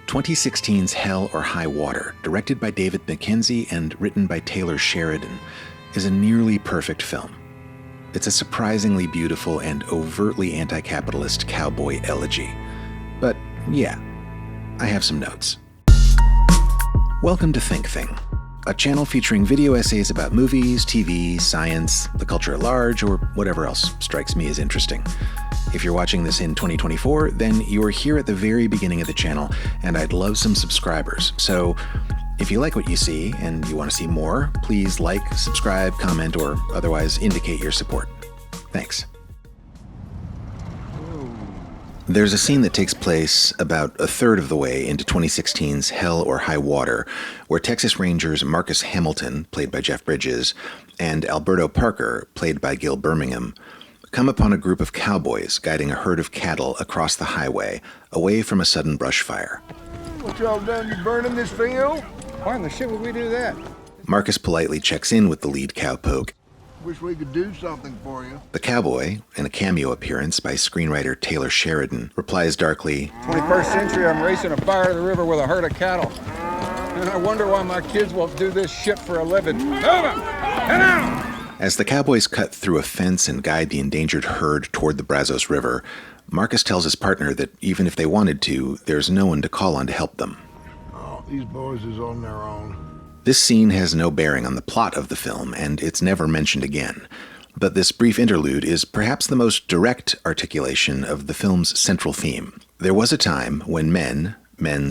2016's Hell or High Water, directed by David Mackenzie and written by Taylor Sheridan, is a nearly perfect film. It's a surprisingly beautiful and overtly anti-capitalist cowboy elegy. But yeah, I have some notes. Welcome to Think Thing, a channel featuring video essays about movies, TV, science, the culture at large, or whatever else strikes me as interesting. If you're watching this in 2024, then you're here at the very beginning of the channel, and I'd love some subscribers. So if you like what you see and you want to see more, please like, subscribe, comment, or otherwise indicate your support. Thanks. There's a scene that takes place about a third of the way into 2016's Hell or High Water, where Texas Rangers Marcus Hamilton, played by Jeff Bridges, and Alberto Parker, played by Gil Birmingham, come upon a group of cowboys guiding a herd of cattle across the highway, away from a sudden brush fire. What y'all done? You burning this field? Why in the shit would we do that? Marcus politely checks in with the lead cowpoke. Wish we could do something for you. The cowboy, in a cameo appearance by screenwriter Taylor Sheridan, replies darkly, 21st century, I'm racing a fire to the river with a herd of cattle. And I wonder why my kids won't do this shit for a living. Move 'em! Get out! As the cowboys cut through a fence and guide the endangered herd toward the Brazos River, Marcus tells his partner that even if they wanted to, there's no one to call on to help them. Oh, these boys is on their own. This scene has no bearing on the plot of the film, and it's never mentioned again. But this brief interlude is perhaps the most direct articulation of the film's central theme. There was a time when men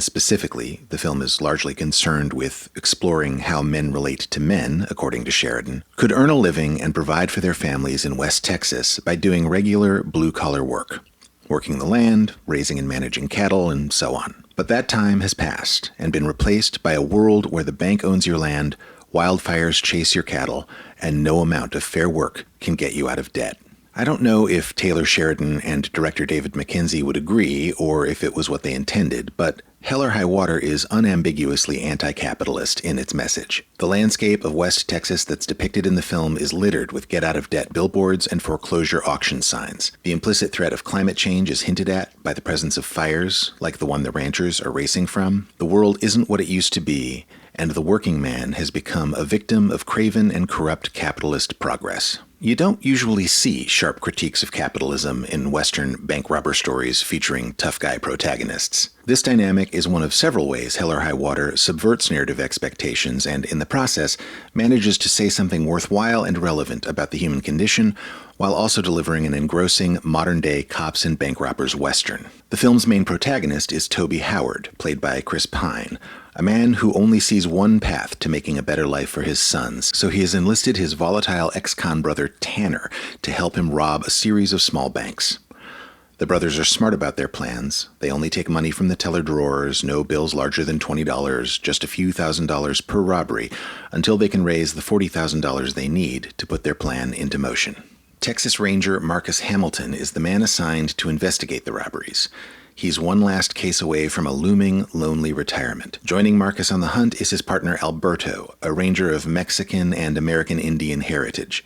specifically, the film is largely concerned with exploring how men relate to men, according to Sheridan, could earn a living and provide for their families in West Texas by doing regular blue-collar work, working the land, raising and managing cattle, and so on. But that time has passed and been replaced by a world where the bank owns your land, wildfires chase your cattle, and no amount of fair work can get you out of debt. I don't know if Taylor Sheridan and director David Mackenzie would agree, or if it was what they intended, but Hell or High Water is unambiguously anti-capitalist in its message. The landscape of West Texas that's depicted in the film is littered with get-out-of-debt billboards and foreclosure auction signs. The implicit threat of climate change is hinted at by the presence of fires, like the one the ranchers are racing from. The world isn't what it used to be, and the working man has become a victim of craven and corrupt capitalist progress. You don't usually see sharp critiques of capitalism in Western bank robber stories featuring tough guy protagonists. This dynamic is one of several ways Hell or High Water subverts narrative expectations and, in the process, manages to say something worthwhile and relevant about the human condition, while also delivering an engrossing, modern-day cops and bank robbers western. The film's main protagonist is Toby Howard, played by Chris Pine, a man who only sees one path to making a better life for his sons, so he has enlisted his volatile ex-con brother Tanner to help him rob a series of small banks. The brothers are smart about their plans. They only take money from the teller drawers, no bills larger than $20, just a few $1,000s per robbery, until they can raise the $40,000 they need to put their plan into motion. Texas Ranger Marcus Hamilton is the man assigned to investigate the robberies. He's one last case away from a looming, lonely retirement. Joining Marcus on the hunt is his partner Alberto, a ranger of Mexican and American Indian heritage.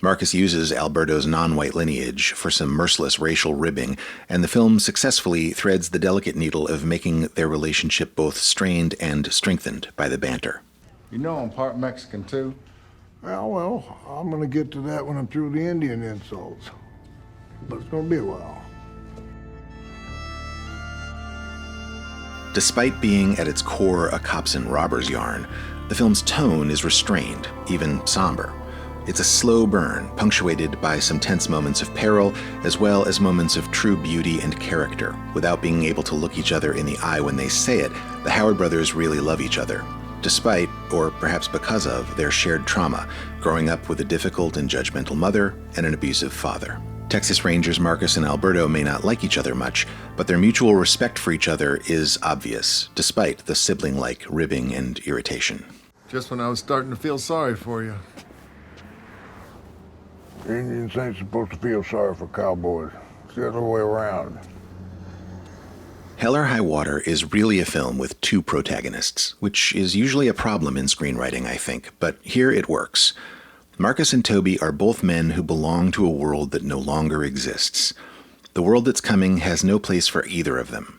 Marcus uses Alberto's non-white lineage for some merciless racial ribbing, and the film successfully threads the delicate needle of making their relationship both strained and strengthened by the banter. You know I'm part Mexican, too. Well, I'm gonna get to that when I'm through the Indian insults. But it's gonna be a while. Despite being at its core a cops and robbers yarn, the film's tone is restrained, even somber. It's a slow burn, punctuated by some tense moments of peril, as well as moments of true beauty and character. Without being able to look each other in the eye when they say it, the Howard brothers really love each other, despite, or perhaps because of, their shared trauma, growing up with a difficult and judgmental mother and an abusive father. Texas Rangers Marcus and Alberto may not like each other much, but their mutual respect for each other is obvious, despite the sibling-like ribbing and irritation. Just when I was starting to feel sorry for you. Indians ain't supposed to feel sorry for cowboys. It's the other way around. Hell or High Water is really a film with two protagonists, which is usually a problem in screenwriting, I think, but here it works. Marcus and Toby are both men who belong to a world that no longer exists. The world that's coming has no place for either of them.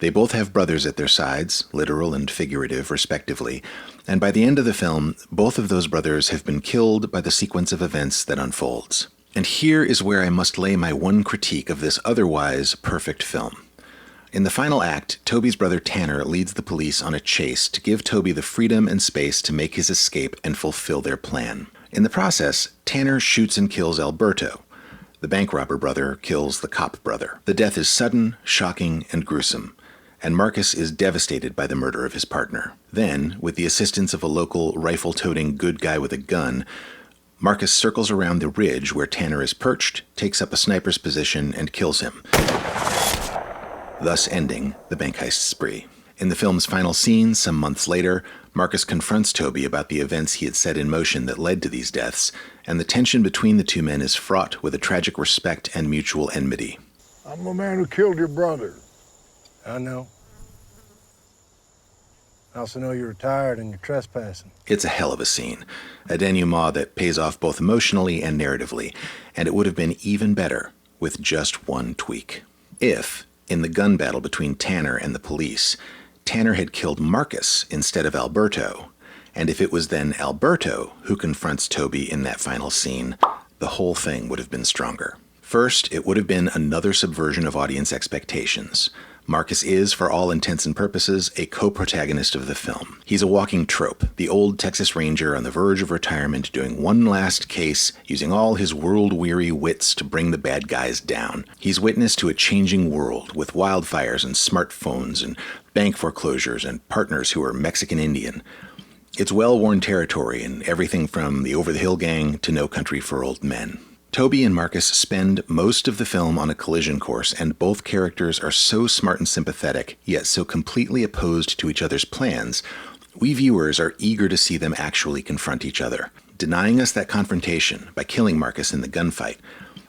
They both have brothers at their sides, literal and figurative, respectively, and by the end of the film, both of those brothers have been killed by the sequence of events that unfolds. And here is where I must lay my one critique of this otherwise perfect film. In the final act, Toby's brother Tanner leads the police on a chase to give Toby the freedom and space to make his escape and fulfill their plan. In the process, Tanner shoots and kills Alberto. The bank robber brother kills the cop brother. The death is sudden, shocking, and gruesome, and Marcus is devastated by the murder of his partner. Then, with the assistance of a local rifle-toting good guy with a gun, Marcus circles around the ridge where Tanner is perched, takes up a sniper's position, and kills him, thus ending the bank heist spree. In the film's final scene, some months later, Marcus confronts Toby about the events he had set in motion that led to these deaths, and the tension between the two men is fraught with a tragic respect and mutual enmity. I'm the man who killed your brother. I know. I also know you're retired and you're trespassing. It's a hell of a scene, a denouement that pays off both emotionally and narratively, and it would have been even better with just one tweak. If, in the gun battle between Tanner and the police, Tanner had killed Marcus instead of Alberto, and if it was then Alberto who confronts Toby in that final scene, the whole thing would have been stronger. First, it would have been another subversion of audience expectations. Marcus is, for all intents and purposes, a co-protagonist of the film. He's a walking trope, the old Texas Ranger on the verge of retirement doing one last case, using all his world-weary wits to bring the bad guys down. He's witness to a changing world with wildfires and smartphones and bank foreclosures and partners who are Mexican Indian. It's well-worn territory in everything from the Over-the-Hill Gang to No Country for Old Men. Toby and Marcus spend most of the film on a collision course, and both characters are so smart and sympathetic, yet so completely opposed to each other's plans. We viewers are eager to see them actually confront each other. Denying us that confrontation by killing Marcus in the gunfight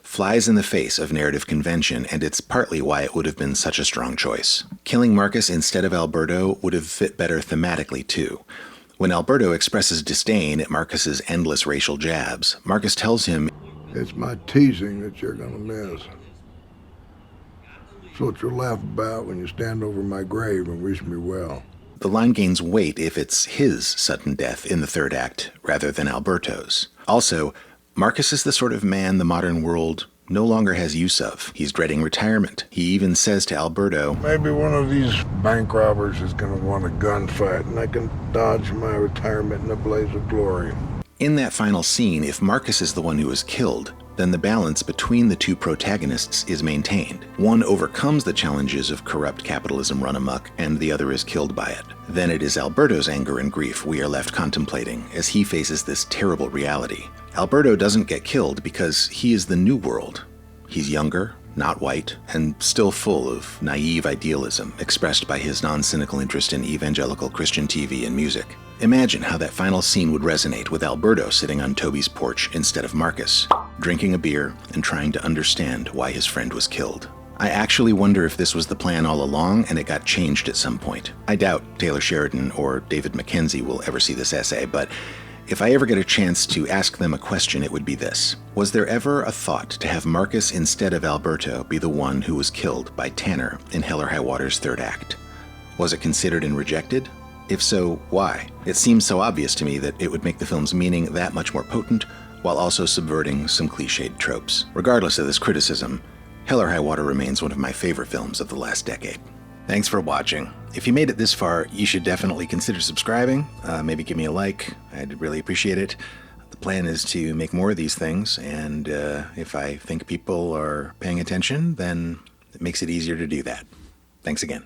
flies in the face of narrative convention, and it's partly why it would have been such a strong choice. Killing Marcus instead of Alberto would have fit better thematically, too. When Alberto expresses disdain at Marcus's endless racial jabs, Marcus tells him, It's my teasing that you're gonna miss. It's what you'll laugh about when you stand over my grave and wish me well. the line gains weight if it's his sudden death in the third act rather than Alberto's. Also, Marcus is the sort of man the modern world no longer has use of. He's dreading retirement. He even says to Alberto, Maybe one of these bank robbers is gonna want a gunfight and I can dodge my retirement in a blaze of glory. in that final scene, if Marcus is the one who is killed, then the balance between the two protagonists is maintained. One overcomes the challenges of corrupt capitalism run amok, and the other is killed by it. Then it is Alberto's anger and grief we are left contemplating as he faces this terrible reality. Alberto doesn't get killed because he is the new world. He's younger, not white, and still full of naive idealism expressed by his non-cynical interest in evangelical Christian TV and music. Imagine how that final scene would resonate with Alberto sitting on Toby's porch instead of Marcus, drinking a beer and trying to understand why his friend was killed. I actually wonder if this was the plan all along and it got changed at some point. I doubt Taylor Sheridan or David Mackenzie will ever see this essay, but if I ever get a chance to ask them a question, it would be this. Was there ever a thought to have Marcus instead of Alberto be the one who was killed by Tanner in Hell or High Water's third act? Was it considered and rejected? If so, why? It seems so obvious to me that it would make the film's meaning that much more potent, while also subverting some cliched tropes. Regardless of this criticism, Hell or High Water remains one of my favorite films of the last decade. Thanks for watching. If you made it this far, you should definitely consider subscribing. Maybe give me a like. I'd really appreciate it. The plan is to make more of these things, and if I think people are paying attention, then it makes it easier to do that. Thanks again.